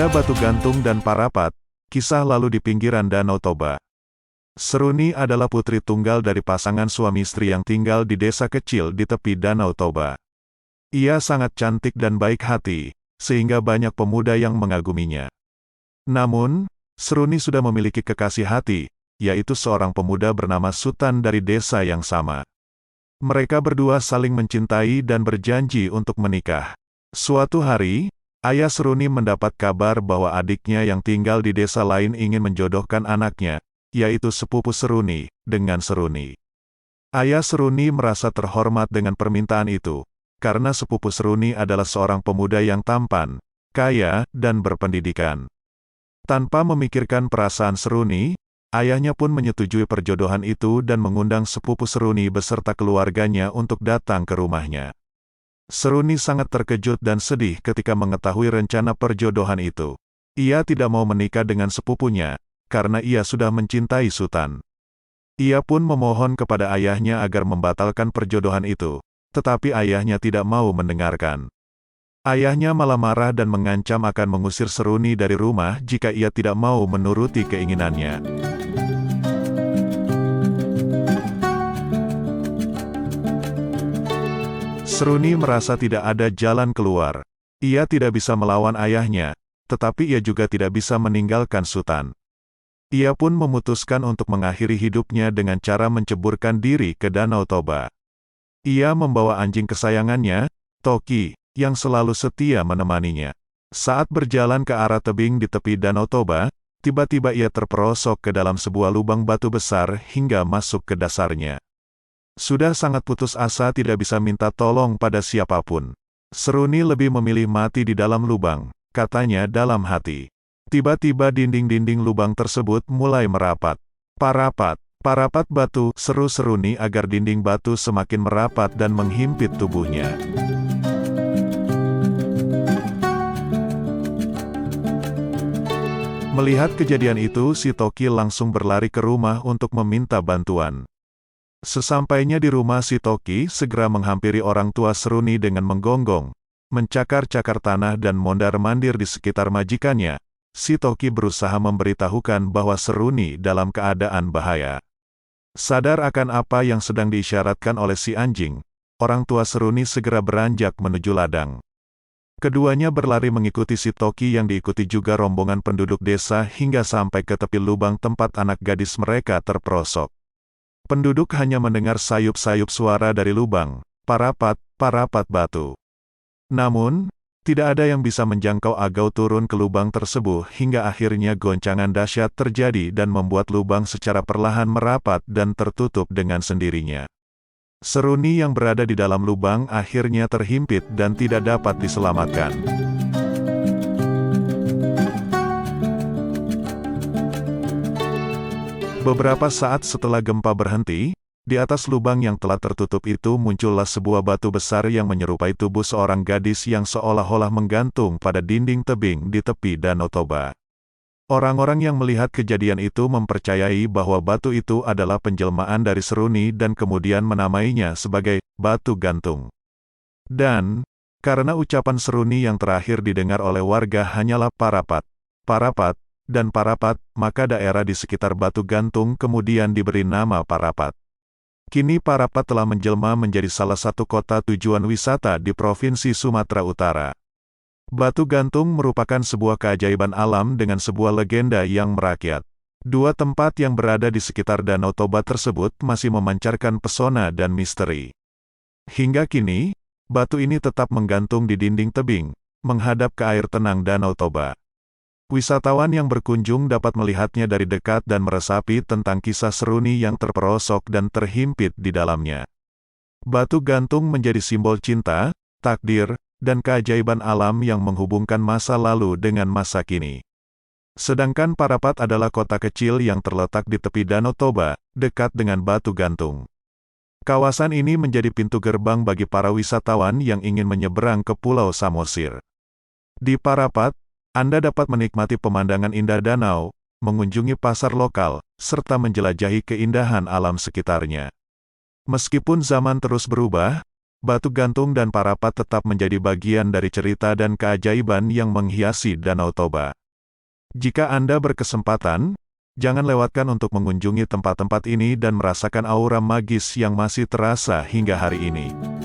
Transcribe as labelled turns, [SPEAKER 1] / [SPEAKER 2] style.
[SPEAKER 1] Ada batu gantung dan parapat, kisah lalu di pinggiran Danau Toba. Seruni adalah putri tunggal dari pasangan suami istri yang tinggal di desa kecil di tepi Danau Toba. Ia sangat cantik dan baik hati, sehingga banyak pemuda yang mengaguminya. Namun, Seruni sudah memiliki kekasih hati, yaitu seorang pemuda bernama Sutan dari desa yang sama. Mereka berdua saling mencintai dan berjanji untuk menikah. Suatu hari, ayah Seruni mendapat kabar bahwa adiknya yang tinggal di desa lain ingin menjodohkan anaknya, yaitu sepupu Seruni, dengan Seruni. Ayah Seruni merasa terhormat dengan permintaan itu, karena sepupu Seruni adalah seorang pemuda yang tampan, kaya, dan berpendidikan. Tanpa memikirkan perasaan Seruni, ayahnya pun menyetujui perjodohan itu dan mengundang sepupu Seruni beserta keluarganya untuk datang ke rumahnya. Seruni sangat terkejut dan sedih ketika mengetahui rencana perjodohan itu. Ia tidak mau menikah dengan sepupunya, karena ia sudah mencintai Sutan. Ia pun memohon kepada ayahnya agar membatalkan perjodohan itu, tetapi ayahnya tidak mau mendengarkan. Ayahnya malah marah dan mengancam akan mengusir Seruni dari rumah jika ia tidak mau menuruti keinginannya. Seruni merasa tidak ada jalan keluar. Ia tidak bisa melawan ayahnya, tetapi ia juga tidak bisa meninggalkan Sutan. Ia pun memutuskan untuk mengakhiri hidupnya dengan cara menceburkan diri ke Danau Toba. Ia membawa anjing kesayangannya, Toki, yang selalu setia menemaninya. Saat berjalan ke arah tebing di tepi Danau Toba, tiba-tiba ia terperosok ke dalam sebuah lubang batu besar hingga masuk ke dasarnya. Sudah sangat putus asa tidak bisa minta tolong pada siapapun. Seruni lebih memilih mati di dalam lubang, katanya dalam hati. Tiba-tiba dinding-dinding lubang tersebut mulai merapat. Parapat, parapat batu, seru Seruni agar dinding batu semakin merapat dan menghimpit tubuhnya. Melihat kejadian itu, si Toki langsung berlari ke rumah untuk meminta bantuan. Sesampainya di rumah, si Toki segera menghampiri orang tua Seruni dengan menggonggong, mencakar-cakar tanah dan mondar-mandir di sekitar majikannya. Si Toki berusaha memberitahukan bahwa Seruni dalam keadaan bahaya. Sadar akan apa yang sedang diisyaratkan oleh si anjing, orang tua Seruni segera beranjak menuju ladang. Keduanya berlari mengikuti si Toki yang diikuti juga rombongan penduduk desa hingga sampai ke tepi lubang tempat anak gadis mereka terperosok. Penduduk hanya mendengar sayup-sayup suara dari lubang, parapat, parapat batu. Namun, tidak ada yang bisa menjangkau agau turun ke lubang tersebut hingga akhirnya goncangan dahsyat terjadi dan membuat lubang secara perlahan merapat dan tertutup dengan sendirinya. Seruni yang berada di dalam lubang akhirnya terhimpit dan tidak dapat diselamatkan. Beberapa saat setelah gempa berhenti, di atas lubang yang telah tertutup itu muncullah sebuah batu besar yang menyerupai tubuh seorang gadis yang seolah-olah menggantung pada dinding tebing di tepi Danau Toba. Orang-orang yang melihat kejadian itu mempercayai bahwa batu itu adalah penjelmaan dari Seruni dan kemudian menamainya sebagai batu gantung. Dan, karena ucapan Seruni yang terakhir didengar oleh warga hanyalah parapat, parapat, dan parapat, maka daerah di sekitar batu gantung kemudian diberi nama Parapat. Kini Parapat telah menjelma menjadi salah satu kota tujuan wisata di Provinsi Sumatera Utara. Batu gantung merupakan sebuah keajaiban alam dengan sebuah legenda yang merakyat. Dua tempat yang berada di sekitar Danau Toba tersebut masih memancarkan pesona dan misteri. Hingga kini, batu ini tetap menggantung di dinding tebing, menghadap ke air tenang Danau Toba. Wisatawan yang berkunjung dapat melihatnya dari dekat dan meresapi tentang kisah Seruni yang terperosok dan terhimpit di dalamnya. Batu gantung menjadi simbol cinta, takdir, dan keajaiban alam yang menghubungkan masa lalu dengan masa kini. Sedangkan Parapat adalah kota kecil yang terletak di tepi Danau Toba, dekat dengan batu gantung. Kawasan ini menjadi pintu gerbang bagi para wisatawan yang ingin menyeberang ke Pulau Samosir. Di Parapat, Anda dapat menikmati pemandangan indah danau, mengunjungi pasar lokal, serta menjelajahi keindahan alam sekitarnya. Meskipun zaman terus berubah, batu gantung dan parapat tetap menjadi bagian dari cerita dan keajaiban yang menghiasi Danau Toba. Jika Anda berkesempatan, jangan lewatkan untuk mengunjungi tempat-tempat ini dan merasakan aura magis yang masih terasa hingga hari ini.